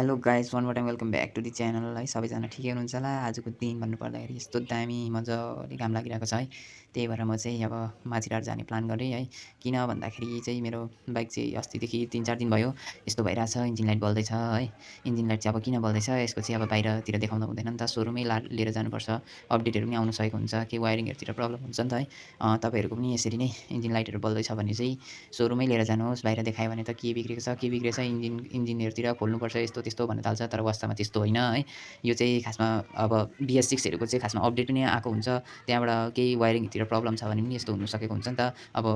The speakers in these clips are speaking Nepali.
Hello guys one more time welcome back to the channel है सबैजना ठिकै हुनुहुन्छ होला। आजको दिन भन्नुपर्दाखेरि यस्तो दामी मजाले घाम लागिरहेको छ है। त्यही भएर म चाहिँ अब माझीटार जाने प्लान गरेँ है। किन भन्दाखेरि चाहिँ मेरो बाइक चाहिँ अस्तिदेखि 3-4 दिन भयो यस्तो भइरहेछ, इन्जिन लाइट बल्दैछ है। इन्जिन लाइट चाहिँ अब किन बल्दैछ यसको चाहिँ अब बाहिरतिर देखाउँदा हुँदैन नि त, सोरुमै लिएर जानुपर्छ। अपडेटहरू पनि आउन सकेको हुन्छ, के वायरिङहरूतिर प्रब्लम हुन्छ नि त है। तपाईँहरूको पनि यसरी नै इन्जिन लाइटहरू बल्दैछ भने चाहिँ सोरुमै लिएर जानुहोस्। बाहिर देखायो भने त के बिग्रेको छ इन्जिनहरूतिर खोल्नुपर्छ यस्तो त्यस्तो भन्न थाल्छ, तर वास्तवमा त्यस्तो होइन है। यो चाहिँ खासमा अब BS6हरूको चाहिँ खासमा अपडेट पनि आएको हुन्छ। त्यहाँबाट केही वायरिङतिर प्रब्लम छ भने पनि यस्तो हुनसकेको हुन्छ नि त। अब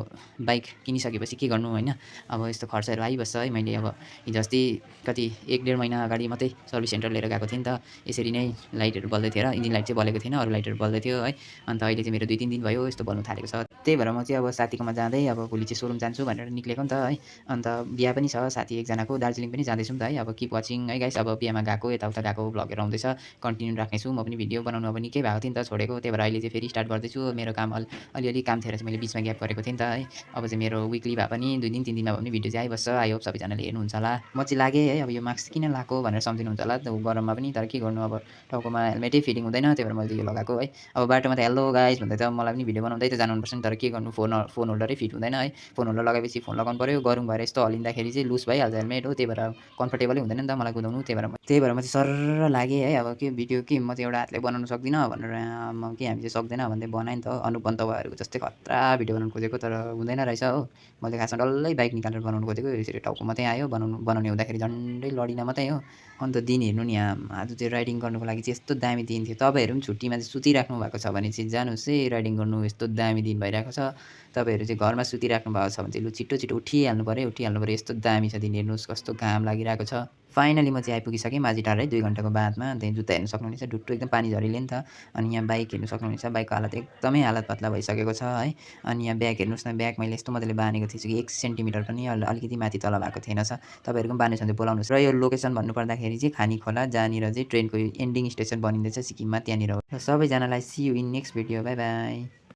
बाइक किनिसकेपछि के गर्नु होइन, अब यस्तो खर्चहरू आइबस्छ है। मैले अब हिजो अस्ति कति 1-1.5 महिना अगाडि मात्रै सर्भिस सेन्टर लिएर गएको थिएँ नि त। यसरी नै लाइटहरू बल्दै थियो र इन्जिन लाइट चाहिँ बलेको थिएन, अरू लाइटहरू बल्दै थियो है। अन्त अहिले चाहिँ मेरो 2-3 दिन भयो यस्तो बल्नु थालेको छ। त्यही भएर म चाहिँ अब साथीकोमा जाँदै अब भोलि चाहिँ सोरुम जान्छु भनेर निक्लेको नि त है। अन्त बिहा पनि छ साथी एकजनाको, दार्जिलिङ पनि जाँदैछौँ त है। अब किप वाचिङ है गाइस। अब बिहामा गएको यताउता गएको भ्लगहरू आउँदैछ, कन्टिन्यू राख्नेछु। म पनि भिडियो बनाउनु अब निकै भएको थियो नि त छोडेको, त्यही भएर अहिले चाहिँ फेरि स्टार्ट गर्दैछु। मेरो काम अलिअलि काम थिएर चाहिँ मैले बिचमा ग्याप गरेको थिएँ नि त है। अब चाहिँ मेरो विकली भए पनि 2 दिन 3 दिनमा भए पनि भिडियो चाहिँ आइबस्छ। आई होप सबैजनाले हेर्नुहुन्छ होला। म चाहिँ लागेँ है, अब यो मास्क किन लगाएको भनेर सम्झिनुहुन्छ होला गरममा पनि, तर के गर्नु अब टाउकोमा हेलमेटै फिटिङ हुँदैन, त्यही भएर मैले यो लगाएको है। अब बाटोमा त हेलो गाइस भन्दै त मलाई पनि भिडियो बनाउँदै त जानुपर्छ नि, तर के गर्नु फोन होल्डरै फिट हुँदैन है। फोन होल्डर लगाएपछि फोन लगाउनु पऱ्यो, गरौँ भएर यस्तो हल्लिँदाखेरि चाहिँ लुज भइहाल्छ हेलमेट हो, त्यही भएर कम्फर्टेबलै हुँदैन नि त मलाई कुदाउनु। त्यही भएर म चाहिँ सरर लागेँ है। अब के भिडियो के म चाहिँ एउटा हातले बनाउनु सक्दिनँ भनेर हामी चाहिँ सक्दैन भन्दै बनाएँ नि त। अनुप बन्तवाहरूको जस्तै खतरा भिडियो बनाउनु खोजेको, तर हुँदैन रहेछ हो। मैले खासमा डल्लै बाइक निकालेर बनाउनु खोजेको, यसरी टाउको मात्रै आयो। बनाउने हुँदाखेरि झन्डै लडिनँ मात्रै हो। अन्त दिन हेर्नु नि आज त्यो राइडिङ गर्नुको लागि चाहिँ यस्तो दामी दिन थियो। तपाईँहरू पनि छुट्टीमा चाहिँ सुतिराख्नु भएको छ भने चाहिँ जानुहोस् है राइडिङ गर्नु, यस्तो दामी दिन भइरहेको छ। तपाईँहरू चाहिँ घरमा सुतिराख्नु भएको छ भने चाहिँ लु छिटो छिटो उठिहाल्नु पऱ्यो। यस्तो दामी छ दिन, हेर्नुहोस् कस्तो घाम लागिरहेको छ। फाइनली म चाहिँ आइपुगिसकेँ माझीटार है 2 घन्टाको बादमा। त्यहीँ जुत्ता हेर्नु सक्नुहुनेछ, डुट्टु एकदम पानी झरीले नि त। अनि यहाँ बाइक हेर्नु सक्नुहुनेछ, बाइकको हालत एकदमै हालत पातला भइसकेको छ है। अनि यहाँ ब्याग हेर्नुहोस् न, ब्याग मैले यस्तो मजाले बाँधेको थिएछु कि 1 सेन्टिमिटर पनि अलिकति माथि तल भएको थिएन छ। तपाईँहरूको पनि बाँध्नु छ भने बोलाउनुहोस्। र यो लोकेसन भन्नुपर्दाखेरि चाहिँ खानीखोला, जहाँनिर चाहिँ ट्रेनको एन्डिङ स्टेसन बनिँदैछ सिक्किममा, त्यहाँनिर हो। र सबैजनालाई see you in next video, bye by.